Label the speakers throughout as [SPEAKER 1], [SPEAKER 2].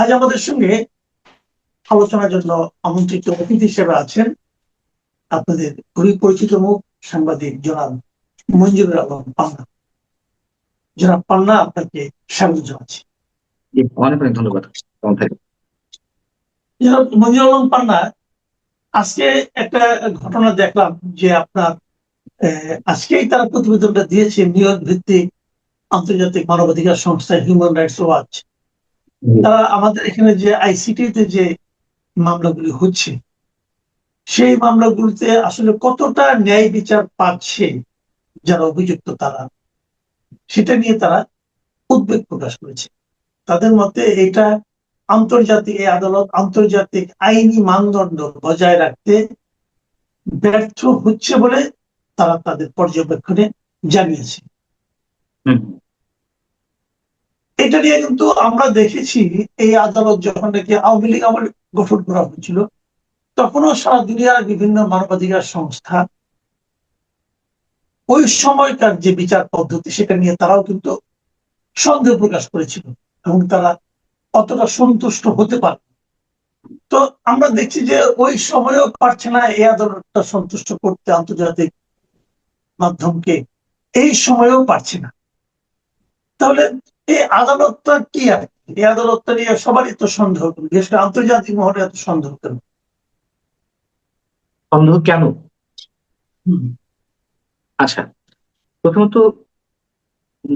[SPEAKER 1] আজ আমাদের সঙ্গে আলোচনার জন্য আমন্ত্রিত অতিথি হিসেবে আছেন আপনাদের খুবই পরিচিত মুখ সাংবাদিক জনাব মঞ্জুরুল আলম পান্না। জনাব পান্না, আপনাকে স্বাগত জানাচ্ছি।
[SPEAKER 2] অনেক অনেক ধন্যবাদ।
[SPEAKER 1] জনাব মঞ্জুরুল আলম পান্না, আজকে একটা ঘটনা দেখলাম যে আপনার আজকেই তারা প্রতিবেদনটা দিয়েছে নিউ ইয়র্ক ভিত্তিক আন্তর্জাতিক মানবাধিকার সংস্থা হিউম্যান রাইটস ওয়াচ। তারা আমাদের এখানে যে আইসিটিতে যে মামলাগুলি হচ্ছে সেই মামলাগুলিতে আসলে কতটা ন্যায় বিচার পাচ্ছে যারা অভিযুক্ত তারা, সেটা নিয়ে তারা উদ্বেগ প্রকাশ করেছে। তাদের মতে এটা আন্তর্জাতিক এই আদালত আন্তর্জাতিক আইনি মানদণ্ড বজায় রাখতে ব্যর্থ হচ্ছে বলে তারা তাদের পর্যবেক্ষণে জানিয়েছে। এটা নিয়ে কিন্তু আমরা দেখেছি এই আদালত যখন নাকি আওয়ামী লীগ আমলে গঠন করা হয়েছিল তখনও সারা দুনিয়ার বিভিন্ন মানবাধিকার সংস্থা ওই সময়কার যে বিচার পদ্ধতি সেটা নিয়ে তারাও কিন্তু সন্দেহ প্রকাশ করেছিল এবং তারা অতটা সন্তুষ্ট হতে পারে। তো আমরা দেখছি যে ওই সময়েও পারছে না এই আদালতটা সন্তুষ্ট করতে আন্তর্জাতিক মাধ্যমকে, এই সময়েও পারছে না। তাহলে এই আদালতটা কি আর এই আদালতটা নিয়ে সবারই তো সন্দেহ, বিশেষ করে আন্তর্জাতিক মহলে এত সন্দেহ কেন?
[SPEAKER 2] সন্দেহ কেন? আচ্ছা, প্রথমত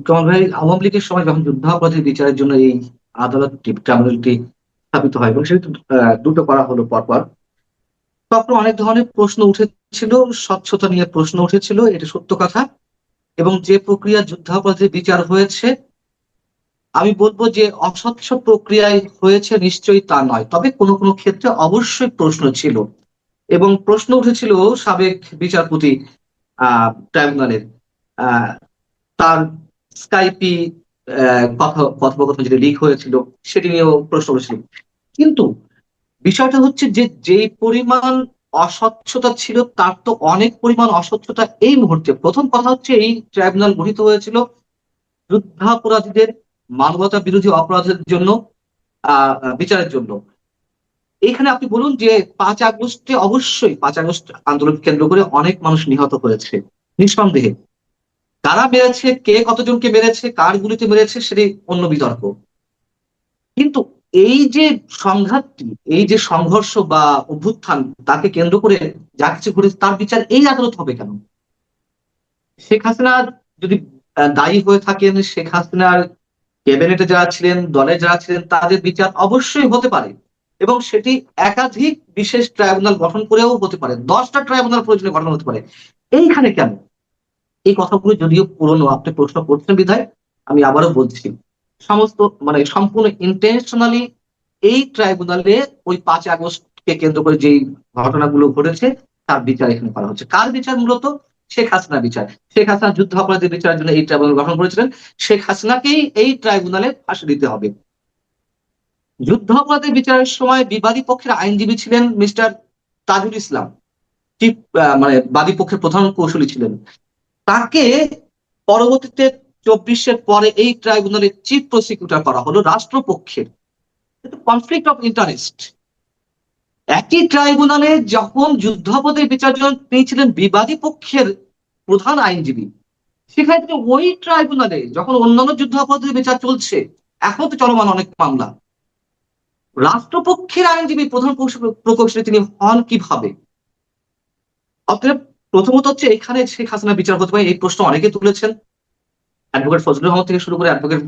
[SPEAKER 2] কমল ভাই, আওয়ামী লীগের সময় যখন যুদ্ধাপরাধীর বিচারের জন্য এই আদালতটি ট্রাইব্যুনালটি স্থাপিত হয় এবং সেটা দুটো করা হলো পরপর, তখন অনেক ধরনের প্রশ্ন উঠেছিল, স্বচ্ছতা নিয়ে প্রশ্ন উঠেছিল, এটা সত্য কথা। এবং যে প্রক্রিয়া যুদ্ধাপরাধীর বিচার হয়েছে, আমি বলবো যে অস্বচ্ছ প্রক্রিয়ায় হয়েছে নিশ্চয়ই তা নয়, তবে কোনো কোনো ক্ষেত্রে অবশ্যই প্রশ্ন ছিল এবং প্রশ্ন উঠেছিল সাবেক বিচারপতি ট্রাইব্যুনালের তার স্কাইপি কথোপকথন যেটা লিক হয়েছিল সেটি নিয়েও প্রশ্ন উঠেছিল। কিন্তু বিষয়টা হচ্ছে যে যেই পরিমাণ অস্বচ্ছতা ছিল তার তো অনেক পরিমাণ অস্বচ্ছতা এই মুহূর্তে। প্রথম কথা হচ্ছে এই ট্রাইব্যুনাল গঠিত হয়েছিল যুদ্ধাপরাধীদের, মানবতা বিরোধী অপরাধের জন্য বিচারের জন্য। এখানে আপনি বলুন যে 5 আগস্টে অবশ্যই 5 আগস্ট আন্দোলন কেন্দ্র করে অনেক মানুষ নিহত হয়েছে, নিঃসন্দেহে। কারা মেরেছে, কে কতজনকে মেরেছে, কার গুলিতে মেরেছে সেটি অন্য বিতর্ক। কিন্তু এই যে সংঘাতটি, এই যে সংঘর্ষ বা অভ্যুত্থান, তাকে কেন্দ্র করে যা কিছু ঘটেছে তার বিচার এই আদালত হবে কেন? শেখ হাসিনা যদি দায়ী হয়ে থাকেন, শেখ হাসিনার ক্যাবিনেটে যারা ছিলেন, দলে যারা ছিলেন, তাদের বিচার অবশ্যই হতে পারে এবং সেটি একাধিক বিশেষ ট্রাইব্যুনাল গঠন করেও হতে পারে, 10টা ট্রাইব্যুনাল প্রয়োজনে গঠন হতে পারে। এইখানে কেন? এই কথাগুলো যদিও পুরনো, আপনি প্রশ্ন করছেন বিধায় আমি আবারও বলছি, সমস্ত মানে সম্পূর্ণ ইন্টেনশনালি এই ট্রাইব্যুনালে ওই 5 আগস্টকে কেন্দ্র করে যেই ঘটনাগুলো ঘটেছে তার বিচার এখানে করা হচ্ছে। কার বিচার? মূলত শেখ হাসিনা বিচার। শেখ হাসিনা যুদ্ধ অপরাধীর বিচারের জন্য এই ট্রাইব্যুনাল গঠন করেছিলেন, শেখ হাসিনাকেই এই ট্রাইব্যুনালে ফাঁসি দিতে হবে। যুদ্ধ অপরাধের বিচারের সময় বিবাদী পক্ষের আইনজীবী ছিলেন মিস্টার তাজুল ইসলাম, চিফ মানে বাদী পক্ষের প্রধান কৌশলী ছিলেন। তাকে পরবর্তীতে 24-এর পরে এই ট্রাইব্যুনালের চিফ প্রসিকিউটর করা হলো রাষ্ট্রপক্ষের। Conflict of interest. একই ট্রাইব্যুনালে যখন যুদ্ধাপরাধের বিচার তিনি ছিলেন বিবাদী পক্ষের প্রধান আইনজীবী, সেখানে তিনি ওই ট্রাইব্যুনালে যখন অন্যান্য যুদ্ধাপরাধের বিচার চলছে, এখন তো চলমান অনেক মামলা, রাষ্ট্রপক্ষের আইনজীবী প্রধান প্রকৌশলী তিনি হন কিভাবে? অতএব প্রথমত হচ্ছে এখানে শেখ হাসিনা বিচার হতে পারে, এই প্রশ্ন অনেকে তুলেছেন। অ্যাডভোকেট ফজলুর রহমান থেকে শুরু করে অ্যাডভোকেট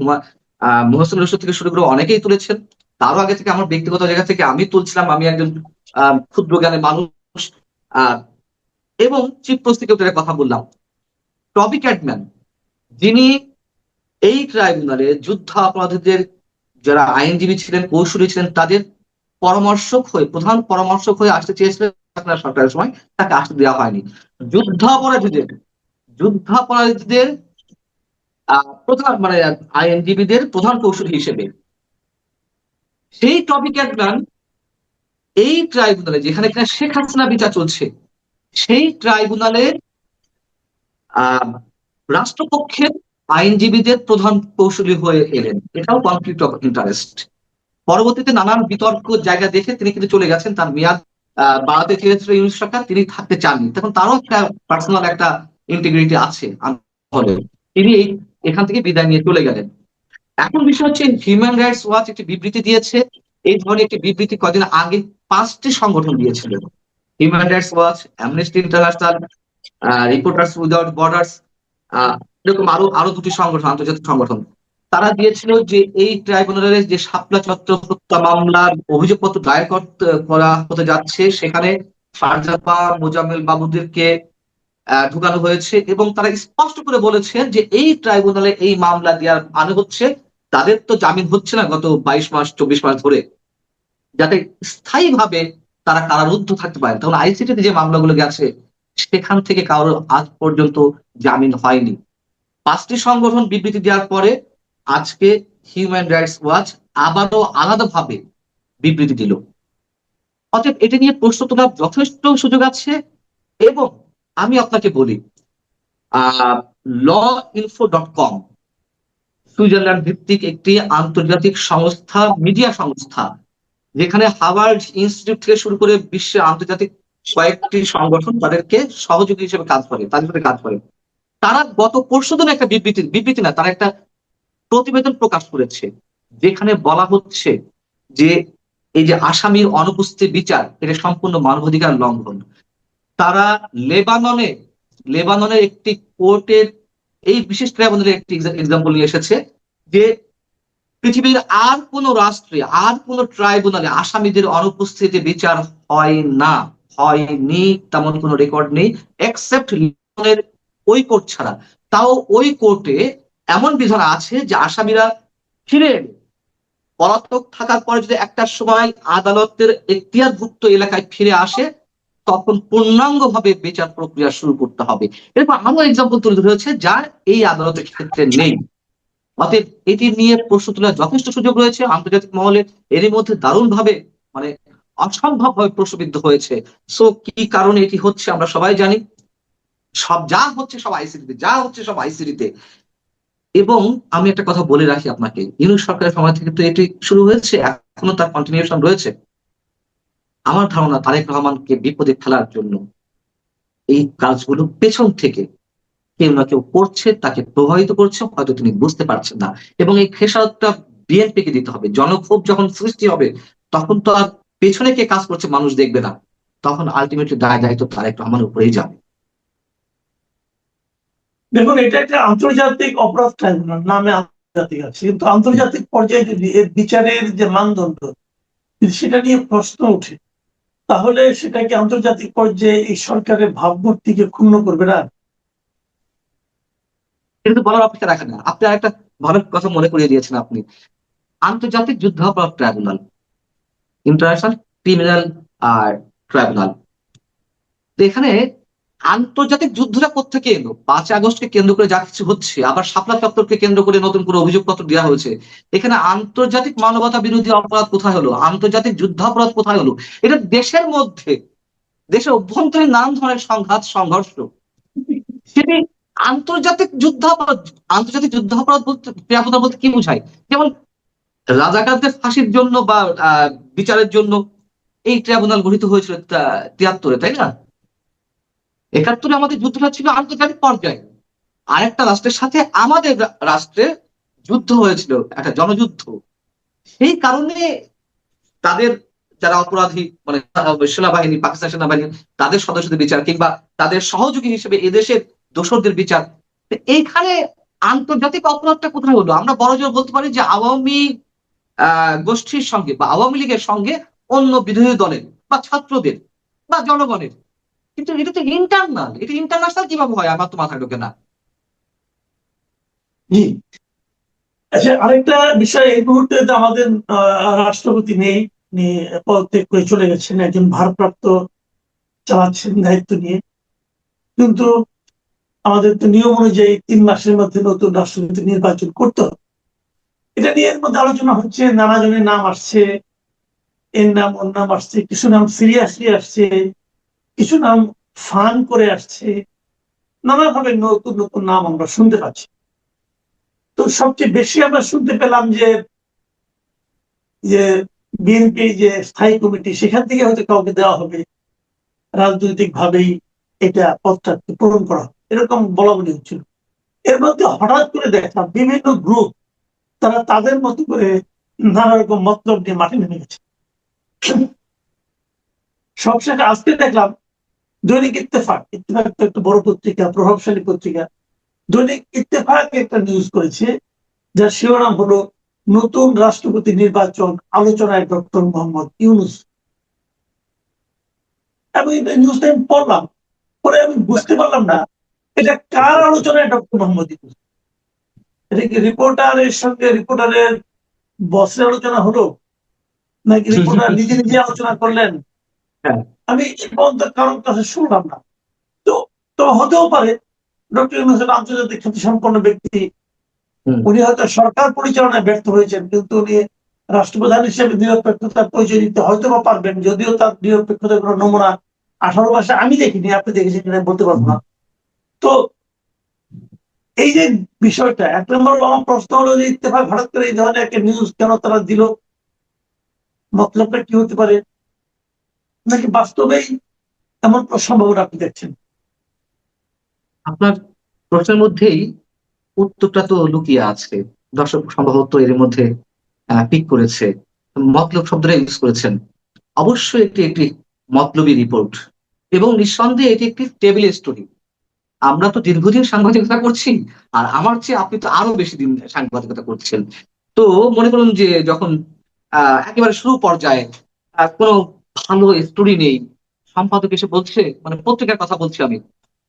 [SPEAKER 2] মুহসিন রশিদ থেকে শুরু করে অনেকেই তুলেছেন। তারও আগে থেকে আমার ব্যক্তিগত জায়গা থেকে আমি তুলছিলাম, আমি একজন ক্ষুদ্র জ্ঞানের মানুষ। এবং চিফ প্রসিকিউটরের কথা বললাম, টবি ক্যাডম্যান, যিনি এই ট্রাইব্যুনালে যুদ্ধ অপরাধীদের যারা আইনজীবী ছিলেন, কৌশলী ছিলেন, তাদের পরামর্শক হয়ে, প্রধান পরামর্শক হয়ে আসতে চেয়েছিলেন সরকারের সময়, তাকে আসতে দেওয়া হয়নি। যুদ্ধাপরাধীদের প্রধান মানে আইনজীবীদের প্রধান কৌশলী হিসেবে সেই টবি ক্যাডম্যান এই ট্রাইব্যুনালে, যেখানে কিনা শেখ হাসিনা বিচার চলছে, সেই ট্রাইব্যুনালের রাষ্ট্রপক্ষের আইনজীবীদের প্রধান কৌশলী হয়ে এলেন। এটাও কনফ্লিক্ট অফ ইন্টারেস্ট। পরবর্তীতে নানান বিতর্ক জায়গা দেখে তিনি কিন্তু চলে গেছেন, তার মেয়াদ বাড়াতে চেয়েছিল ইউনূস সরকার, তিনি থাকতে চাননি। তখন তারও একটা পার্সোনাল একটা ইন্টিগ্রিটি আছে হলে তিনি এখান থেকে বিদায় নিয়ে চলে গেলেন। এখন বিষয় হচ্ছে হিউম্যান রাইটস ওয়াচ একটি বিবৃতি দিয়েছে। এই ধরনের একটি বিবৃতি কদিন আগে 5টি সংগঠন দিয়েছিল, human rights watch, amnesty international, reporters without borders, এরকম আরো আরো 2টি সংগঠন, আন্তর্জাতিক সংগঠন। তারা দিয়েছিল যে এই ট্রাইব্যুনালের যে শাপলা চত্বর হত্যা মামলার অভিযোগপত্র দায়ের করা হতে যাচ্ছে, সেখানে ফারজাপা মোজাম্মেল বাবুদেরকে ঢুকানো হয়েছে, এবং তারা স্পষ্ট করে বলেছেন যে এই ট্রাইব্যুনালে এই মামলা দেওয়ার মানে হচ্ছে তাদের তো জামিন হচ্ছে না গত 22 মাস 24 মাস ধরে, যাতে স্থায়ীভাবে তারা কারারুদ্ধ থাকতে পারে। তখন আইসিটিতে যে মামলাগুলো গেছে সেখান থেকে কারোর আজ পর্যন্ত জামিন হয়নি। 5টি সংগঠন বিবৃতি দেওয়ার পরে আজকে হিউম্যান রাইটস ওয়াচ আবারও আলাদাভাবে বিবৃতি দিল। অতএব এটা নিয়ে প্রশ্ন তোলার যথেষ্ট সুযোগ আছে। এবং আমি আপনাকে বলি, law-info.com সুইজারল্যান্ড ভিত্তিক একটি আন্তর্জাতিক সংস্থা, মিডিয়া সংস্থা, যেখানে হার্ভার্ড ইনস্টিটিউট থেকে শুরু করে বিশ্বের আন্তর্জাতিক কয়েকটি সংগঠন তাদেরকে সহযোগী হিসেবে কাজ করে, তাদের সাথে কাজ করে। তারা গত পরশুদিন একটা বিবৃতি না, তারা একটা প্রতিবেদন প্রকাশ করেছে, যেখানে বলা হচ্ছে যে এই যে আসামির অনুপস্থিত বিচার, এটা সম্পূর্ণ মানবাধিকার লঙ্ঘন। তারা লেবাননের একটি কোর্টের এই বিশেষ ট্রাইব্যুনালের একটি এক্সাম্পল নিয়ে এসেছে, যে পৃথিবীর আর কোন রাষ্ট্রে, আর কোন ট্রাইব্যুনালে আসামিদের অনুপস্থিতি বিচার হয়নি, তেমন কোনো রেকর্ড নেই, এক্সেপ্ট লেবাননের ওই কোর্ট ছাড়া। তাও ওই কোর্টে এমন বিধান আছে যে আসামিরা ফিরে পলাতক থাকার পরে যদি একটার সময় আদালতের এখতিয়ারভুক্ত এলাকায় ফিরে আসে, তখন পূর্ণাঙ্গভাবে বিচার প্রক্রিয়া শুরু করতে হবে। এরপর আরো এক্সাম্পল তুলে ধরেছে যা এই আদালতের ক্ষেত্রে নেই। অতএব এটি নিয়ে প্রশ্ন তোলার যথেষ্ট সুযোগ রয়েছে আন্তর্জাতিক মহলে। এরই মধ্যে দারুণভাবে, মানে অসম্ভবভাবে প্রশ্নবিদ্ধ হয়েছে। সো কি কারণে এটি হচ্ছে আমরা সবাই জানি, যা হচ্ছে সব আইসিটিতে। এবং আমি একটা কথা বলে রাখি আপনাকে, ইউনূস সরকারের সময় থেকে তো এটি শুরু হয়েছে, এখনো তার কন্টিনিউশন রয়েছে। আমার ধারণা তারেক রহমানকে বিপদে ফেলার জন্য এই কাজগুলো পেছন থেকে কেউ না কেউ করছে, তাকে প্রভাবিত করছে, হয়তো তিনি বুঝতে পারছেন না। এবং এই খেসারতটা বিএনপিকে দিতে হবে। জনক্ষোভ যখন সৃষ্টি হবে, তখন তো আর পেছনে কে কাজ করছে মানুষ দেখবে না, তখন আলটিমেটলি দায় দায়িত্ব তারেক রহমানের উপরেই যাবে।
[SPEAKER 1] দেখুন, এটা একটা আন্তর্জাতিক অপরাধ ট্রাইব্যুনাল, নামে আন্তর্জাতিক আছে, কিন্তু আন্তর্জাতিক পর্যায়ে যদি এর বিচারের যে মানদণ্ড সেটা নিয়ে প্রশ্ন ওঠে, তাহলে সেটা কি আন্তর্জাতিক পর্যায়ে এই সরকারের ভাবমূর্তিকে ক্ষুণ্ণ করবে না?
[SPEAKER 2] কিন্তু বলার অপেক্ষা রাখেন না। আপনি আরেকটা ভালো কথা মনে করিয়ে দিয়েছেন আপনি, আন্তর্জাতিক যুদ্ধাপরাধ ট্রাইব্যুনাল, ইন্টারন্যাশনাল ক্রিমিনাল ট্রাইব্যুনাল। এখানে আন্তর্জাতিক যুদ্ধটা কোত্থেকে এলো? 5 আগস্টকে কেন্দ্র করে যা কিছু হচ্ছে, আবার শাপলা চত্বরকে কেন্দ্র করে নতুন করে অভিযোগপত্র দেওয়া হয়েছে, এখানে আন্তর্জাতিক মানবতা বিরোধী অপরাধ কোথায় হলো? আন্তর্জাতিক যুদ্ধাপরাধ কোথায় হলো? এটা দেশের মধ্যে, দেশের অভ্যন্তরীণ নানান ধরনের সংঘাত সংঘর্ষ, সেটি আন্তর্জাতিক যুদ্ধাপরাধ বলতে ট্রাইব্যুনাল বলতে কি বোঝায়? যেমন রাজাকারদের ফাঁসির জন্য বা বিচারের জন্য এই ট্রাইব্যুনাল গঠিত হয়েছিল 73-এ, তাই না? 71-এ আমাদের যুদ্ধটা ছিল আন্তর্জাতিক পর্যায়ে, আরেকটা রাষ্ট্রের সাথে আমাদের রাষ্ট্রের যুদ্ধ হয়েছিল, একটা জনযুদ্ধ। সেই কারণে তাদের যারা অপরাধী, মানে সেনাবাহিনী, পাকিস্তান সেনাবাহিনী, তাদের সদস্যদের বিচার, কিংবা তাদের সহযোগী হিসেবে এদেশের দোসরদের বিচার, এইখানে আন্তর্জাতিক অপরাধটা কোথায় হলো? আমরা বড়জোর বলতে পারি যে আওয়ামী গোষ্ঠীর সঙ্গে বা আওয়ামী লীগের সঙ্গে অন্য বিরোধী দলের বা ছাত্রদের বা জনগণের, কিন্তু এটা তো ইন্টারনাল, এটা ইন্টারন্যাশনাল কিভাবে হয়? আমার তো মাথা ঢোকে না।
[SPEAKER 1] জি, আচ্ছা, আরেকটা বিষয়, এই মুহূর্তে আমাদের রাষ্ট্রপতি নেই, উনি পদত্যাগ করে চলে গেছেন, একজন ভারপ্রাপ্ত চালাচ্ছেন দায়িত্ব নিয়ে। কিন্তু আমাদের তো নিয়ম অনুযায়ী 3 মাসের মধ্যে নতুন রাষ্ট্রপতি নির্বাচন করতে হবে। এটা নিয়ে এর মধ্যে আলোচনা হচ্ছে, নানা জনের নাম আসছে, এর নাম ওর নাম আসছে, কিছু নাম সিরিয়াসলি আসছে, কিছু নাম ফান করে আসছে, নানাভাবে নতুন নতুন নাম আমরা শুনতে পাচ্ছি। তো সবচেয়ে বেশি আমরা শুনতে পেলাম যে যে বিএনপি যে স্থায়ী কমিটি সেখান থেকে হয়তো কাউকে দেওয়া হবে, রাজনৈতিক ভাবেই এটা পদটা পূরণ করা হবে, এরকম বলা বলি হচ্ছিল। এর মধ্যে হঠাৎ করে দেখলাম বিভিন্ন গ্রুপ তারা তাদের মতো করে নানা রকম মতলব নিয়ে মাঠে নেমে গেছে। সবশেষে আজকে দেখলাম দৈনিক ইত্তেফাক, ইত্তেফাক তো একটা বড় পত্রিকা, প্রভাবশালী পত্রিকা, দৈনিক ইত্তেফাক একটা নিউজ করেছে যার শিরোনাম হলো নতুন রাষ্ট্রপতি নির্বাচন আলোচনায় ডক্টর মোহাম্মদ ইউনূস। আমি নিউজটা আমি পড়লাম, পরে আমি বুঝতে পারলাম না এটা কার আলোচনায় ডক্টর মোহাম্মদ ইউনূস। এটা কি রিপোর্টারের সঙ্গে রিপোর্টারের বসের আলোচনা হলো, নাকি রিপোর্টার নিজে নিজে আলোচনা করলেন?
[SPEAKER 2] হ্যাঁ,
[SPEAKER 1] আমি এই পর্যন্ত কারোর কাছে শুনলাম না। তো তো হতেও পারে ডক্টর ইউনূস আন্তর্জাতিক খ্যাতি সম্পন্ন ব্যক্তি, উনি হয়তো সরকার পরিচালনায় ব্যর্থ হয়েছেন, কিন্তু উনি রাষ্ট্রপ্রধান হিসেবে নিরপেক্ষতার পরিচয় দিতে হয়তো বা পারবেন, যদিও তার নিরপেক্ষতার কোনো নমুনা 18 মাসে আমি দেখিনি, আপনি দেখেছেন কিনা বলতে পারবো না। তো এই যে বিষয়টা, এক নম্বর আমার প্রশ্ন হলো যে ইত্তেফাক হঠাৎ করে এই ধরনের একটা নিউজ কেন তারা দিল, মতলবটা কি হতে পারে, নাকি বাস্তবেই এমন সম্ভাবনা আপনি দেখছেন?
[SPEAKER 2] আপনার প্রশ্নের মধ্যেই উত্তরটা তো লুকিয়ে আছে। দর্শক সম্ভবত এর মধ্যে পিক করেছে, মতলব শব্দটা ইউজ করেছেন। অবশ্যই এটি একটি মতলবী রিপোর্ট, এবং নিঃসন্দেহে এটি একটি টেবিল স্টোরি। আমরা তো দীর্ঘদিন সাংবাদিকতা করছি, আর আমার চেয়ে আপনি তো আরো বেশি দিন সাংবাদিকতা করছেন। তো মনে করুন যে যখন একেবারে শুরু পর্যায়ে কোনো ভালো স্টোরি নেই, সম্পাদক এসে বলছে, মানে পত্রিকার কথা বলছি আমি,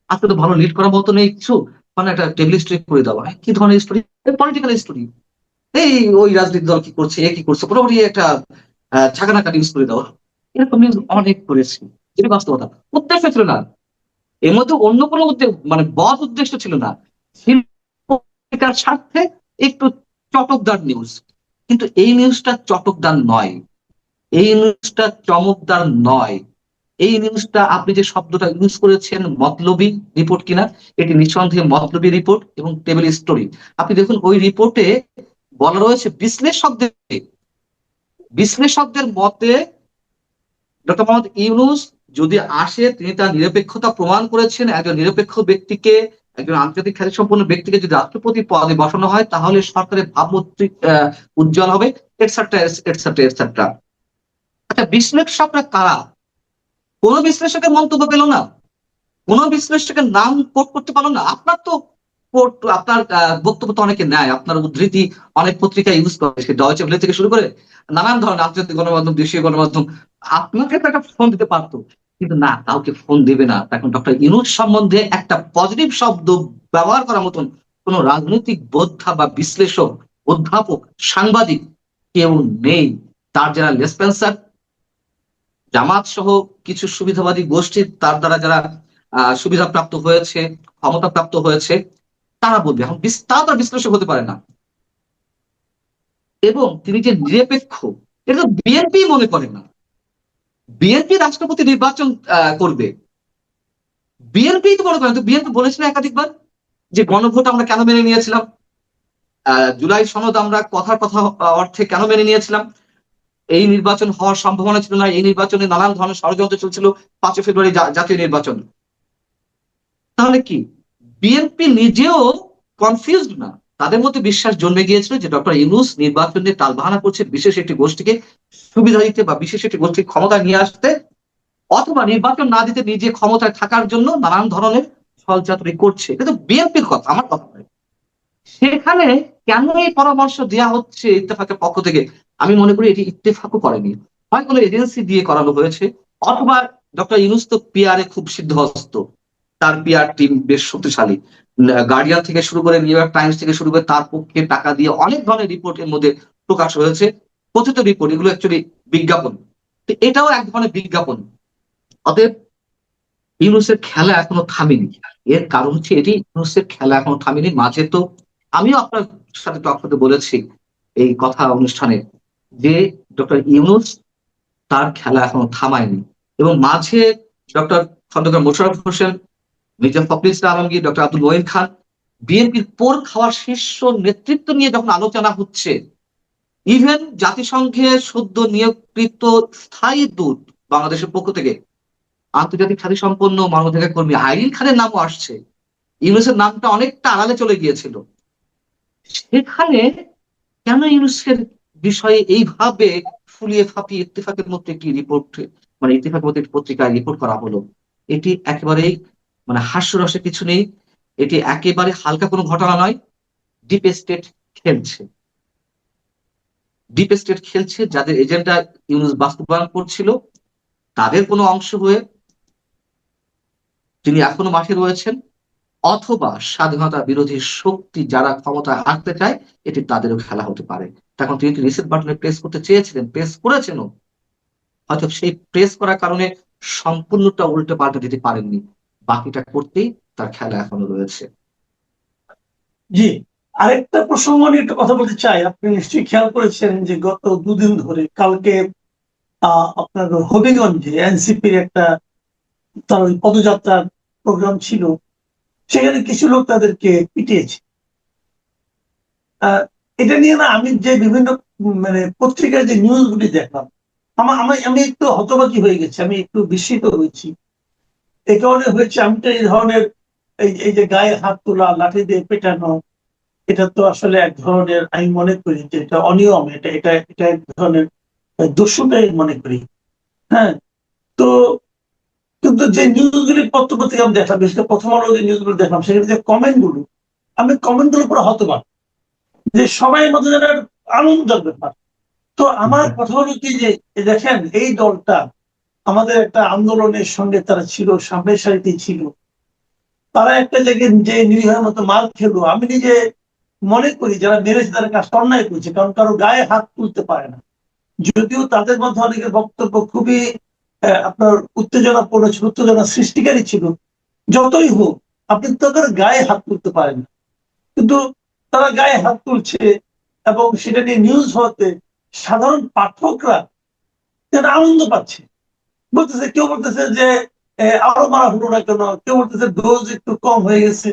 [SPEAKER 2] আজকে তো ভালো লিড করার মতো নেই কিছু, মানে একটা টেবিল স্টোরি করে দেওয়া। কি ধরনের স্টোরি? Political story. এই ওই রাজনৈতিক দল কি করছে, এ কি করছে, মোটামুটি একটা ছাকানাকা নিউজ করে দেওয়া। এরকম নিউজ অনেক করেছি, এটা বাস্তবতা। উদ্দেশ্য ছিল না এর মধ্যে, অন্য কোনো উদ্দেশ্য, মানে বদ উদ্দেশ্য ছিল না, ছিল পত্রিকার স্বার্থে একটু চটকদার নিউজ। কিন্তু এই নিউজটা চটকদার নয়, এই নিউজটা চমকদার নয়। এই নিউজটা আপনি যে শব্দটা ইউজ করেছেন মতলবী রিপোর্ট কিনা, এটি নিঃসন্দেহে মতলবী রিপোর্ট এবং টেবিল স্টোরি। আপনি দেখুন ওই রিপোর্টে বলা রয়েছে বিশ্লেষকদের মতে ডক্টর মোহাম্মদ ইউনূস যদি আসে, তিনি তার নিরপেক্ষতা প্রমাণ করেছেন। একজন নিরপেক্ষ ব্যক্তিকে, একজন আন্তর্জাতিক খ্যাতিসম্পন্ন ব্যক্তিকে যদি রাষ্ট্রপতি পদে বসানো হয়, তাহলে সরকারের ভাবমূর্তি উজ্জ্বল হবে, এটসেট্রা এটসেট্রা এটসেট্রা। আচ্ছা, বিশ্লেষকরা কারা? কোন বিশ্লেষকের মন্তব্য পেল না, কোন বিশ্লেষকের নাম কোট করতে পারলো না। আপনার তো আপনার বক্তব্য তো অনেকে নেয়, আপনার উদ্ধৃতি অনেক পত্রিকা ইউজ করে, সে ডয়চে ভেলে থেকে শুরু করে নানান ধরনের আন্তর্জাতিক গণমাধ্যম, দেশীয় গণমাধ্যম। আপনাকে তো একটা ফোন দিতে পারতো, কিন্তু না, কাউকে ফোন দেবে না। এখন ডক্টর ইউনূস সম্বন্ধে একটা পজিটিভ শব্দ ব্যবহার করার মতন কোন রাজনৈতিক বোদ্ধা বা বিশ্লেষক, অধ্যাপক, সাংবাদিক কেউ নেই। তার যারা লেসপেন্সার, জামাত সহ কিছু সুবিধাবাদী গোষ্ঠী, তার দ্বারা যারা সুবিধা প্রাপ্ত হয়েছে, ক্ষমতা প্রাপ্ত হয়েছে, তারা বলবে। এখন তারা তার বিশ্লেষক হতে পারে না। এবং তিনি যে নিরপেক্ষ, এটা তো বিএনপি মনে করে না। বিএনপি রাষ্ট্রপতি নির্বাচন করবে, বিএনপি তো মনে করেন। তো বিএনপি বলেছিল একাধিকবার যে গণভোট আমরা কেন মেনে নিয়েছিলাম, জুলাই সনদ আমরা কথার কথা অর্থে কেন মেনে নিয়েছিলাম, এই নির্বাচন হওয়ার সম্ভাবনা ছিল না, এই নির্বাচনে নানান ধরনের ষড়যন্ত্র চলছিল, 5 ফেব্রুয়ারি জাতীয় নির্বাচন। তাহলে কি বিএনপি নিজেও কনফিউজড না? তাদের মধ্যে বিশ্বাস জন্মে গিয়েছিল যে ডক্টর ইউনূস নির্বাচনে টালবাহানা করছে বিশেষ একটি গোষ্ঠীকে সুবিধা দিতে বা বিশেষ একটি গোষ্ঠীকে ক্ষমতায় নিয়ে আসতে, অথবা নির্বাচন না দিতে নিজে ক্ষমতায় থাকার জন্য নানান ধরনের ছলচাতুরি করছে। কিন্তু বিএনপির কথা, আমার কথা নয়। সেখানে কেন এই পরামর্শ দেওয়া হচ্ছে ইত্তেফাকের পক্ষ থেকে? আমি মনে করি এটি ইত্তেফাকও করেনি, হয় কোনো এজেন্সি দিয়ে করানো হয়েছে, অথবা ডক্টর ইউনূস তো পিআর এ খুব সিদ্ধহস্ত, তার পিআর টিম বেশ শক্তিশালী। গার্ডিয়ান থেকে শুরু করে নিউ ইয়র্ক টাইমস থেকে শুরু করে তার পক্ষে টাকা দিয়ে অনেক ধরনের রিপোর্টের মধ্যে প্রকাশ হয়েছে, কথিত রিপোর্ট, এগুলো অ্যাকচুয়ালি বিজ্ঞাপন। তো এটাও এক ধরনের বিজ্ঞাপন। অতএব ইউনূসের খেলা এখনো থামেনি। এর কারণ হচ্ছে এটি, ইউনূসের খেলা এখনো থামেনি। মাঝে তো আমিও আপনার সাথে টক করতে বলেছি এই কথা অনুষ্ঠানে, যে ডক্টর ইউনূস তার খেলা এখনো থামায়নি। এবং মাঝে ডক্টর খন্দকার মোশাররফ হোসেন, মির্জা ফখরুল ইসলাম আলমগীর, ডক্টর আব্দুল মঈন খান, বিএনপির পোর খাওয়ার শীর্ষ নেতৃত্ব নিয়ে যখন আলোচনা হচ্ছে, ইভেন জাতিসংঘের সদ্য নিয়োগকৃত স্থায়ী দূত বাংলাদেশের পক্ষ থেকে আন্তর্জাতিক খ্যাতি সম্পন্ন মানবাধিকার কর্মী আইরিন খানের নামও আসছে। ইউনুসের নামটা অনেকটা আড়ালে চলে গিয়েছিল। সেখানে কেন ইউনুসের বিষয়ে এইভাবে ফুলিয়ে ফাঁপিয়ে ইত্তেফাকের মধ্যে একটি রিপোর্ট, মানে ইত্তেফাকের মধ্যে একটি পত্রিকায় রিপোর্ট করা হলো, এটি একেবারেই মানে হাস্যরসে কিছু নেই, এটি একেবারে হালকা কোনো ঘটনা নয়। ডিপ স্টেট খেলছে, ডিপ স্টেট খেলছে, যাদের এজেন্ডা ইউনুস বাস্তবায়ন করছিল তাদের কোনো অংশ হয়ে তিনি এখনো মাঠে রয়েছেন, অথবা স্বাধীনতা বিরোধী শক্তি যারা ক্ষমতায় আসতে চায় এটি তাদেরও খেলা হতে পারে। তখন তিনি রিসেট বাটনে প্রেস করতে চেয়েছিলেন, প্রেস করেছেনও, হয়তো সেই প্রেস করার কারণে সম্পূর্ণটা উল্টে পাল্টে দিতে পারেননি, বাকিটা করতেই তার খেলা এখনো রয়েছে।
[SPEAKER 1] জি, আরেকটা প্রসঙ্গ নিয়ে একটা কথা বলতে চাই। আপনি নিশ্চয়ই খেয়াল করেছেন যে গত দুদিন ধরে, কালকে আপনার হবিগঞ্জে এনসিপির একটা তার ওই পদযাত্রার প্রোগ্রাম ছিল, সেখানে কিছু লোক তাদেরকে পিটিয়েছে। এটা নিয়ে না আমি যে বিভিন্ন মানে পত্রিকার যে নিউজগুলি দেখলাম, আমি একটু হতবাকি হয়ে গেছি, আমি একটু বিস্মিত হয়েছি। এই কারণে হয়েছে, আমি তো এই ধরনের এই যে গায়ে হাত তোলা, লাঠি দিয়ে পেটানো, এটা তো আসলে এক ধরনের, আমি মনে করি যে এটা অনিয়ম, এটা এটা এটা এক ধরনের দস্যুতাই মনে করি। হ্যাঁ, তো কিন্তু যে নিউজগুলি পত্রিকা আমি দেখলাম, বিশেষ করে প্রথম আলো যে নিউজগুলো দেখলাম, সেখানে যে কমেন্ট গুলো, আমি কমেন্ট গুলো পুরো হতবাক, যে সবাই মধ্যে যেন আনন্দের ব্যাপার। তো আমার কথা হলো কি, যে দেখেন এই দলটা আমাদের একটা আন্দোলনের সঙ্গে তারা ছিল, সামনের সারিতে ছিল, তারা একটা জায়গায় যে নিরীহের মতো মার খেলো। আমি নিজে মনে করি যারা মেরেছে তারা কাজটা অন্যায় করছে, কারণ কারো গায়ে হাত তুলতে পারে না। যদিও তাদের মধ্যে অনেকের বক্তব্য খুবই আপনার উত্তেজনাপূর্ণ ছিল, উত্তেজনা সৃষ্টিকারী ছিল, যতই হোক আপনি তো কারো গায়ে হাত তুলতে পারেন না। কিন্তু তারা গায়ে হাত তুলছে, এবং সেটা নিয়ে নিউজ হওয়াতে সাধারণ পাঠকরা যেটা আনন্দ পাচ্ছে। বলতেছে, কেউ বলতেছে যে আরো মারা হলো না কেন, কেউ বলতেছে ডোজ একটু কম হয়ে গেছে।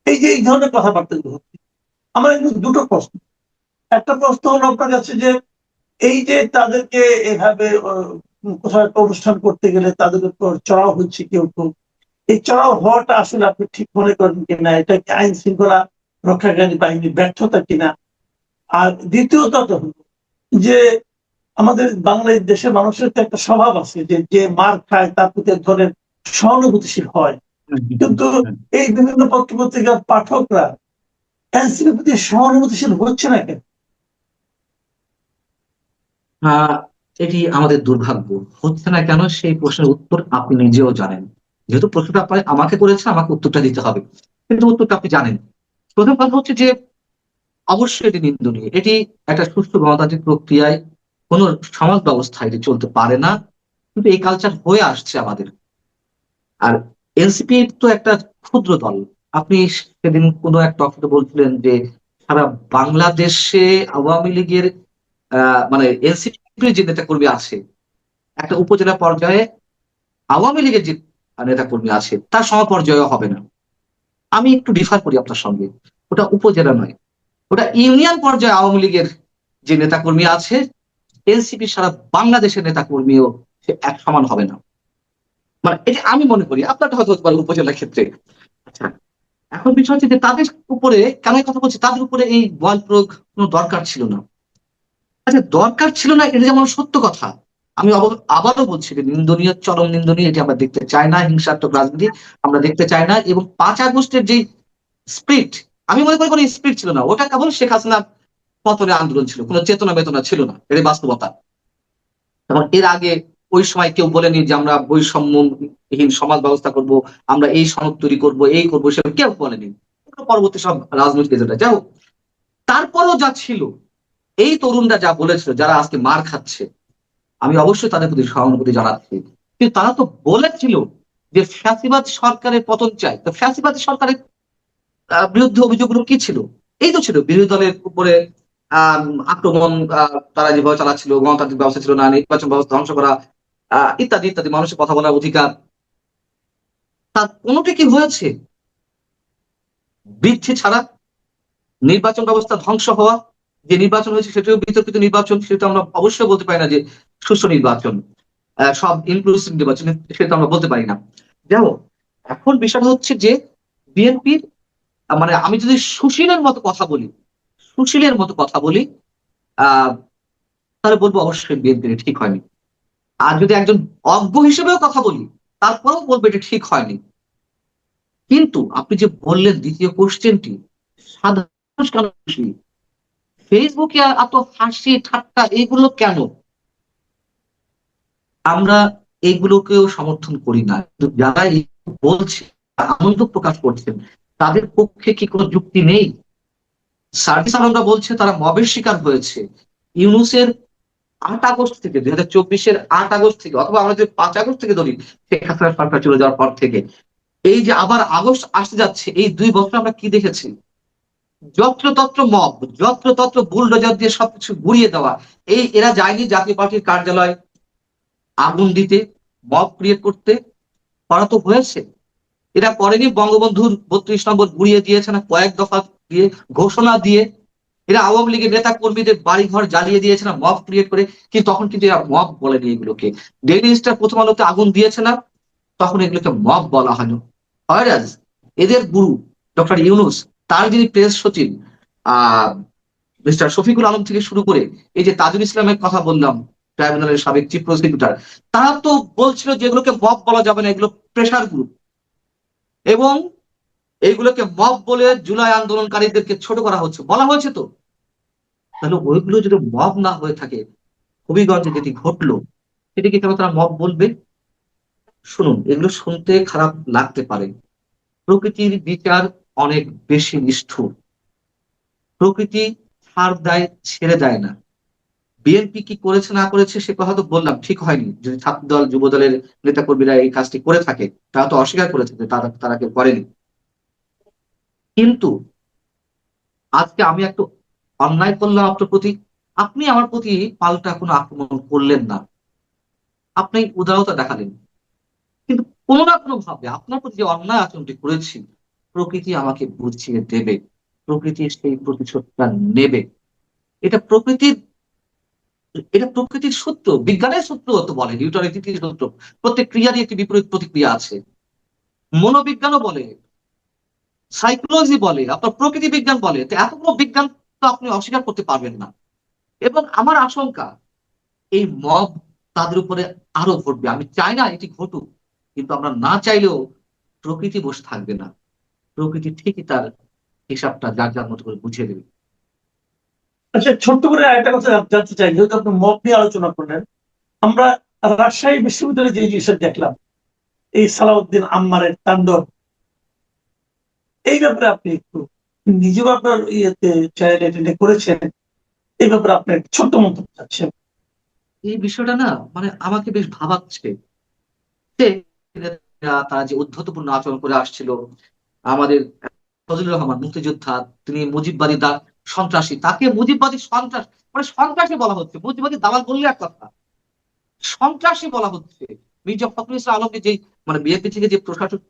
[SPEAKER 1] এই যে এই ধরনের কথাবার্তা হচ্ছে, আমার কিন্তু দুটো প্রশ্ন। একটা প্রশ্ন হলো আপনার কাছে, যে এই যে তাদেরকে এভাবে কোথাও একটা অনুষ্ঠান করতে গেলে তাদের উপর চড়াও হচ্ছে কেউ কেউ, এই চড়াও হওয়াটা আসলে আপনি ঠিক মনে করেন কিনা? এটা কি আইন শৃঙ্খলা রক্ষাকারী বাহিনীর ব্যর্থতা কিনা? আর দ্বিতীয়ত হলো যে আমাদের বাংলাদেশের মানুষের তো একটা স্বভাব আছে যে যে মার খায় তার প্রতি এক ধরনের সহানুভূতিশীল হয়, কিন্তু এই বিভিন্ন পত্র পত্রিকার পাঠকরা এনসিপির প্রতি সহানুভূতিশীল হচ্ছে না কেন?
[SPEAKER 2] এটি আমাদের দুর্ভাগ্য। হচ্ছে না কেন সেই প্রশ্নের উত্তর আপনি নিজেও জানেন, যেহেতু প্রশ্নটা আপনি আমাকে করেছেন, আমাকে উত্তরটা দিতে হবে, কিন্তু উত্তরটা আপনি জানেন। প্রথম কথা হচ্ছে যে অবশ্যই এটি নিন্দনীয়, এটি একটা সুষ্ঠু গণতান্ত্রিক প্রক্রিয়ায় কোন সমাজ ব্যবস্থা এটি চলতে পারে না, কিন্তু এই কালচার হয়ে আসছে আমাদের। আর এনসিপি তো একটা ক্ষুদ্র দল। আপনি সেদিন কোনো এক টপিকে বলছিলেন যে সারা বাংলাদেশে আওয়ামী লীগের মানে এনসিপির যে নেতা কর্মী আছে, একটা উপজেলা পর্যায়ে আওয়ামী লীগের যে নেতা কর্মী আছে তার সমপর্যায়ে হবে না। আমি একটু ডিফার করি আপনার সঙ্গে, ওটা উপজেলা নয়, ওটা ইউনিয়ন পর্যায়ে আওয়ামী লীগের যে নেতা কর্মী আছে, এনসিপি সারা বাংলাদেশের নেতা কর্মীও সে এক সমান হবে না। মানে এটা আমি মনে করি, আপনারটা হয়তো হতে পারে উপজেলার ক্ষেত্রে। আচ্ছা, এখন বিষয় হচ্ছে যে তাদের উপরে কেন এই কথা বলছি, তাদের উপরে এই বল প্রয়োগ কোনো দরকার ছিল না। আচ্ছা, দরকার ছিল না এটা যেমন সত্য কথা, আমি আবারও বলছি যে নিন্দনীয়, চরম নিন্দনীয়, এটি আমরা দেখতে চাই না। হিংসাত্মক রাজনীতি আমরা দেখতে চাই না। এবং 5 আগস্টের যে স্পিরিট, আমি মনে করি কোনো স্পিরিট ছিল না, ওটা কেবল শেখ হাসিনা পতনের আন্দোলন ছিল, কোনো চেতনা বেতনা ছিল না, এর বাস্তবতা। এবং এর আগে ওই সময় কেউ বলেনি যে আমরা বৈষম্যহীন সমাজ ব্যবস্থা করব, আমরা এই সনদ তৈরি করবো, এই করবো, সেটা কেউ বলেনি। পরবর্তী সব রাজনৈতিক এজেন্ডা যাই হোক, তারপরও যা ছিল, এই তরুণরা যা বলেছিল, যারা আজকে মার খাচ্ছে, আমি অবশ্যই তাদের প্রতি সহানুভূতি জানাচ্ছি। কিন্তু তারা তো বলেছিল যে ফ্যাসিবাদ সরকারের পতন চাই। তো ফ্যাসিবাদ সরকারের বিরুদ্ধে অভিযোগগুলো কি ছিল? এই তো ছিল বিরোধী দলের উপরে আক্রমণ, তারা যেভাবে চালাচ্ছিল, গণতান্ত্রিক ব্যবস্থা ছিল না, নির্বাচন ব্যবস্থা ধ্বংস করা, ইত্যাদি ইত্যাদি, মানুষের কথা বলার অধিকার, তার কোনোটি কি হয়েছে? বৃদ্ধি ছাড়া, নির্বাচন ব্যবস্থা ধ্বংস হওয়া, যে নির্বাচন হয়েছে সেটাও বিতর্কিত নির্বাচন, সেটা আমরা অবশ্যই বলতে পারি না যে সুষ্ঠু নির্বাচন, সব ইনক্লুসিভ নির্বাচন, সেটা আমরা বলতে পারি না। যাই হোক, এখন বিষয়টা হচ্ছে যে বিএনপির, মানে আমি যদি সুশীলের মতো কথা বলি, সুশীলের মতো কথা বলি, আহ তাহলে বলবো অবশ্যই বিএনপির ঠিক হয়নি। আর যদি একজন অজ্ঞ হিসেবেও কথা বলি, তারপরেও বলবো এটা ঠিক হয়নি। কিন্তু আপনি যে বললেন দ্বিতীয় কোশ্চেনটি, সাধারণ মানুষ কেন খুশি, ফেসবুকে এত হাসি ঠাট্টা এগুলো কেন? আমরা এগুলোকেও সমর্থন করি না, কিন্তু যারা এই বলছে, আনন্দ প্রকাশ করছেন, তাদের পক্ষে কি কোনো যুক্তি নেই? সার্জিস আলমরা বলছে তারা মবের শিকার হয়েছে। ইউনূসের 8 আগস্ট থেকে, 2024-এর 8 আগস্ট থেকে, অথবা আমরা যদি 5 আগস্ট থেকে ধরি, শেখ হাসিনা সরকার চলে যাওয়ার পর থেকে, এই যে আবার আগস্ট আসতে যাচ্ছে, এই 2 বছর আমরা কি দেখেছি? যত্রতত্র মব, যত্রতত্র বুলডোজার দিয়ে সবকিছু গুড়িয়ে দেওয়া। এরা যায়নি জাতীয় পার্টির কার্যালয় আগুন দিতে, মব ক্রিয়েট করতে, করা তো হয়েছে। এরা করেনি বঙ্গবন্ধুর 32 নম্বর গুড়িয়ে দিয়েছে না কয়েক দফা দিয়ে, ঘোষণা দিয়ে। এরা আওয়ামী লীগের নেতা কর্মীদের বাড়ি ঘর জ্বালিয়ে দিয়েছে না মব ক্রিয়েট করে, কিন্তু তখন কিন্তু এরা মব বলেনি এগুলোকে। ডেইলি স্টার প্রথম আলোতে আগুন দিয়েছে না, তখন এগুলোকে মব বলা হয়নি। হয়রাজ এদের গুরু ডক্টর ইউনূস, তার যিনি প্রেস সচিব আহ মিস্টার শফিকুল আলম থেকে শুরু করে, এই যে তাজুল ইসলামের কথা বললাম, ট্রাইব্যুনালের সাবেক চিফ প্রসিকিউটর, তারা তো বলছিল যে এগুলোকে মব বলা যাবে না, এগুলো প্রেশার গ্রুপ, এবং এইগুলোকে মব বলে জুলাই আন্দোলনকারীদেরকে ছোট করা হচ্ছে, বলা হয়েছে তো। তাহলে ওইগুলো যদি মব না হয়ে থাকে, হবিগঞ্জে যেটি ঘটলো, সেটিকে কেন তারা মব বলবে? শুনুন, এগুলো শুনতে খারাপ লাগতে পারে, প্রকৃতির বিচার অনেক বেশি নিষ্ঠুর। প্রকৃতি ছাড় দেয়, ছেড়ে দেয় না। বিএনপি কি করেছে না করেছে সে কথা তো বললাম, ঠিক হয়নি। যদি ছাত্র দল যুব দলের নেতা কর্মীরা এই কাজটি করে থাকে, তারা তো অস্বীকার করেছে যে তারা তারা কেউ করেনি। কিন্তু আজকে আমি একটু অন্যায় করলাম আপনার প্রতি, আপনি আমার প্রতি পাল্টা কোনো আক্রমণ করলেন না, আপনি উদারতা দেখালেন। কিন্তু কোনো না কোনো ভাবে আপনার প্রতি যে অন্যায় আচরণটি করেছি, প্রকৃতি আমাকে বুঝিয়ে দেবে, প্রকৃতি সেই প্রতিশোধটা নেবে। এটা প্রকৃতির, এটা প্রকৃতির সূত্র, বিজ্ঞানের সূত্র তো বলে, নিউটনের তৃতীয় সূত্র, প্রত্যেক ক্রিয়ারই একটি বিপরীত প্রতিক্রিয়া আছে। মনোবিজ্ঞানও বলে, সাইকোলজি বলে, আপনার প্রকৃতি বিজ্ঞান বলে, তো এতগুলো বিজ্ঞান তো আপনি অস্বীকার করতে পারবেন না। এবং আমার আশঙ্কা, এই মব তাদের উপরে আরো ঘটবে। আমি চাই না এটি ঘটুক, কিন্তু আমরা না চাইলেও প্রকৃতি বসে থাকবে না, প্রকৃতি ঠিকই তার হিসাবটা যার যার মতো করে বুঝিয়ে দেবে।
[SPEAKER 1] আচ্ছা, ছোট্ট করে একটা কথা জানতে চাই, যেহেতু আপনি মব নিয়ে আলোচনা করলেন, আমরা রাজশাহী বিশ্ববিদ্যালয়ে যে জিনিসটা দেখলাম, এই সালাউদ্দিন আম্মারের তাণ্ডব, এই ব্যাপারে আপনি একটু, নিজেও আপনার ইয়েতে চ্যানেলে করেছেন, এই ব্যাপারে আপনি একটা ছোট্ট মন্তব্য চাচ্ছেন।
[SPEAKER 2] এই বিষয়টা না, মানে আমাকে বেশ ভাবাচ্ছে যে তারা যে উদ্ধতপূর্ণ আচরণ করে আসছিল। আমাদের ফজলুর রহমান মুক্তিযোদ্ধা, তিনি মুজিববাদী সন্ত্রাসী, তাকে মুজিববাদী সন্ত্রাস, মানে সন্ত্রাসী বলা হচ্ছে, মুজিববাদী দালাল বললে এক কথা, সন্ত্রাসী বলা হচ্ছে। মির্জা ফখরুল ইসলাম আলমকে যে, মানে বিএনপি থেকে যে প্রশাসক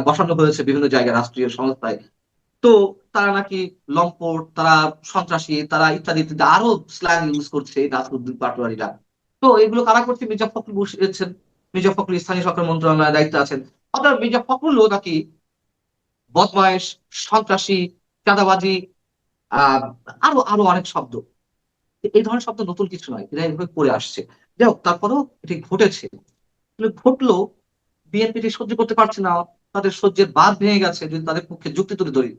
[SPEAKER 2] বসানো হয়েছে বিভিন্ন জায়গায় রাষ্ট্রীয় সংস্থায়, তো তারা নাকি লম্পট, তারা সন্ত্রাসী, তারা ইত্যাদি ইত্যাদি আরো স্ল্যাং ইউজ করছে এই নাসিরউদ্দিন পাটোয়ারিরা। তো এগুলো কারা করছে? মির্জা ফখরুল বসেছেন, মির্জা ফখরুল স্থানীয় সরকার মন্ত্রণালয়ের দায়িত্বে আছেন। অর্থাৎ মির্জা ফখরুলও নাকি বদমায়েশ, সন্ত্রাসী, চাঁদাবাজি, আহ আরো আরো অনেক শব্দ। এই ধরনের শব্দ নতুন কিছু নয়, এরা এভাবে করে আসছে। যাই হোক, তারপরেও এটি ঘটেছে। ঘটলো, বিএনপি সহ্য করতে পারছে না, তাদের সহ্যের বাঁধ ভেঙে গেছে। যদি তাদের পক্ষে যুক্তি তুলে ধরি,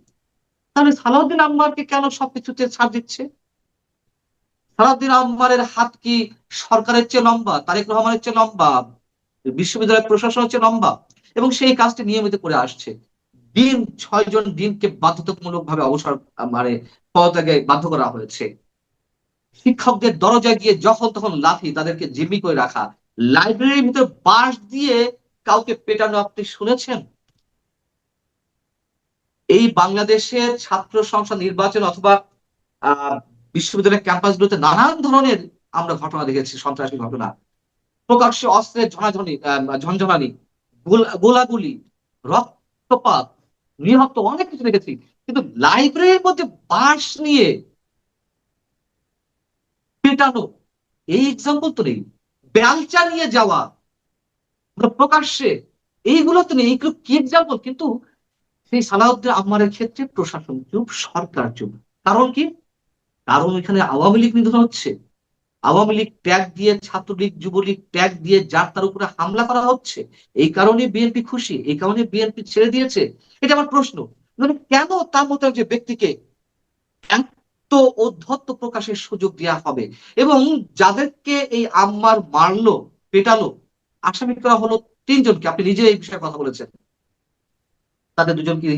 [SPEAKER 2] তাহলে সালাউদ্দিন আম্মারকে কেন সবকিছুতে ছাড় দিচ্ছে? সালাউদ্দিন আম্মারের হাত কি সরকারের চেয়ে লম্বা, তারেক রহমানের চেয়ে লম্বা, বিশ্ববিদ্যালয় প্রশাসনের চেয়ে লম্বা? এবং সেই কাজটি নিয়মিত করে আসছে। 6 জন ডিনকে বাধ্যতামূলক ভাবে অবসর, মানে পদত্যাগে বাধ্য করা হয়েছে। শিক্ষকদের দরজায় গিয়ে যখন তখন লাথি, তাদেরকে জিম্মি করে রাখা, লাইব্রেরির ভিতর বাঁশ দিয়ে কাউকে পেটানো আপনি শুনেছেন? এই বাংলাদেশের ছাত্র সংসদ নির্বাচন অথবা আহ বিশ্ববিদ্যালয়ের ক্যাম্পাসগুলোতে নানান ধরনের আমরা ঘটনা দেখেছি, সন্ত্রাসী ঘটনা, প্রকাশ্যে অস্ত্রের ঝনাঝনি, ঝনঝনানি, গোলাগুলি, রক্তপাত, নিহত, অনেক কিছু দেখেছি। কিন্তু লাইব্রেরির মধ্যে বাঁশ নিয়ে পেটানো, এই এক্সাম্পল তো নেই। বেলচা নিয়ে যাওয়া প্রকাশ্যে, এইগুলো তো নেই। এইগুলো কি এক্সাম্পল? কিন্তু সেই সালাউদ্দিন আহমারের ক্ষেত্রে প্রশাসন চুপ, সরকার চুপ। কারণ কি? কারণ এখানে আওয়ামী লীগ নিধন হচ্ছে, আওয়ামী লীগ ট্যাগ দিয়ে, ছাত্রলীগ যুবলীগ ট্যাগ দিয়ে যার তার উপরে হামলা করা হচ্ছে। এই কারণে বিএনপি খুশি, এই কারণে বিএনপি ছেড়ে দিয়েছে। এটা আমার প্রশ্ন। মানে কেন তার মতো একজন ব্যক্তিকে এত ঔদ্ধত্য প্রকাশের সুযোগ দেওয়া হবে? এবং যাদেরকে এই আম্মার মারলো, পেটালো, আসামি করা হলো তিনজনকে। আপনি নিজে এই বিষয়ে কথা বলেছেন। তাদের দুজনকে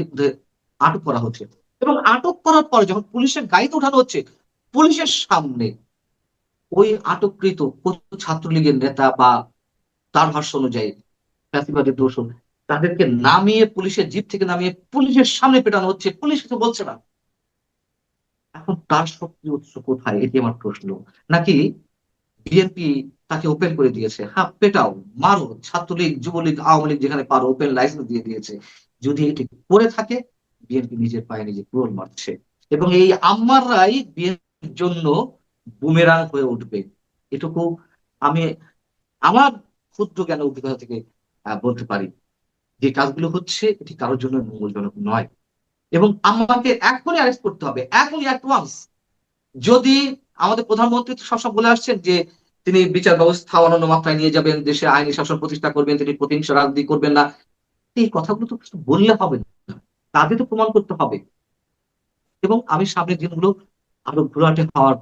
[SPEAKER 2] আটক করা হচ্ছে, এবং আটক করার পরে যখন পুলিশের গাড়িতে উঠানো হচ্ছে, পুলিশের সামনে ওই আটককৃত ছাত্রলীগের নেতা বা তার ভাষ্য অনুযায়ী ফ্যাসিবাদের দোষর, তাদেরকে নামিয়ে পুলিশের জিপ থেকে নামিয়ে পুলিশের সামনে পেটানো হচ্ছে, পুলিশ কিছু বলছে না। এখন তার শক্তি উৎস কোথায়? এটি আমার প্রশ্ন। নাকি বিএনপি তাকে ওপেন করে দিয়েছে, হ্যাঁ পেটাও, মারো, ছাত্রলীগ যুবলীগ আওয়ামী লীগ যেখানে পারো ওপেন লাইসেন্স দিয়ে দিয়েছে। যদি এটি করে থাকে, বিএনপি নিজের পায়ে নিজে কুড়োল মারছে, এবং এই আম্মাররাই বিএনপির জন্য বুমেরাং হয়ে উঠবে। এটুকু আমি আমার ক্ষুদ্র জ্ঞান অভিজ্ঞতা থেকে বলতে পারি। যে কাজগুলো হচ্ছে এটি কারোর জন্য মঙ্গলজনক নয়, এবং আমাকে এখনই অ্যারেস্ট করতে হবে, এখনই, অ্যাট ওয়ান্স। যদি আমাদের প্রধানমন্ত্রী তো সবসময় বলে আসছেন যে তিনি বিচার ব্যবস্থা অনন্য মাত্রায় নিয়ে যাবেন, দেশে আইনি শাসন প্রতিষ্ঠা করবেন, তিনি প্রতিহিংসা রাজনীতি করবেন না, এই কথাগুলো তো কিছু বললে হবে না, তাদের তো প্রমাণ করতে হবে। এবং আমি সামনের দিনগুলো আরো ঘোলাটে হওয়ার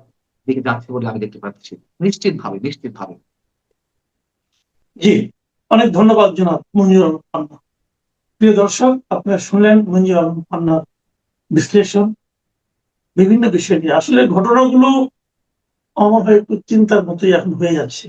[SPEAKER 2] দিকে যাচ্ছে বলে আমি দেখতে পাচ্ছি, নিশ্চিত ভাবে, নিশ্চিত ভাবে।
[SPEAKER 1] জি, অনেক ধন্যবাদ জনাব মঞ্জুর আলম পান্না। প্রিয় দর্শক, আপনারা শুনলেন মঞ্জুর আলম পান্নার বিশ্লেষণ বিভিন্ন বিষয় নিয়ে। আসলে ঘটনাগুলো আমার হয় চিন্তার মতোই এখন হয়ে যাচ্ছে।